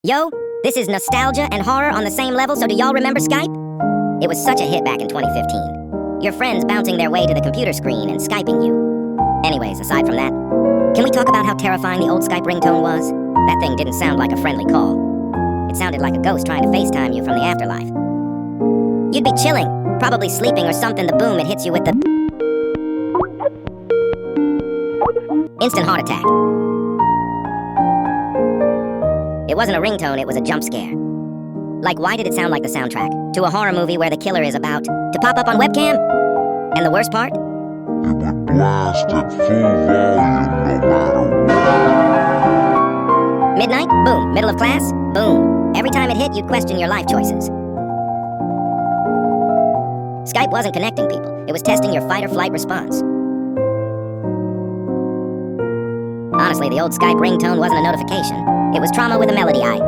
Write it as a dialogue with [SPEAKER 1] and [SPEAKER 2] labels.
[SPEAKER 1] Yo, this is nostalgia and horror on the same level, so do y'all remember Skype? It was such a hit back in 2015. Your friends bouncing their way to the computer screen and Skyping you. Anyways, aside from that, can we talk about how terrifying the old Skype ringtone was? That thing didn't sound like a friendly call. It sounded like a ghost trying to FaceTime you from the afterlife. You'd be chilling, probably sleeping or something, the boom, it hits you with the instant heart attack. It wasn't a ringtone, it was a jump scare. Like, why did it sound like the soundtrack to a horror movie where the killer is about to pop up on webcam? And the worst part?
[SPEAKER 2] It would blast at full volume no matter what.
[SPEAKER 1] Midnight? Boom. Middle of class? Boom. Every time it hit, you'd question your life choices. Skype wasn't connecting people. It was testing your fight or flight response. Honestly, the old Skype ringtone wasn't a notification. It was trauma with a melody eye.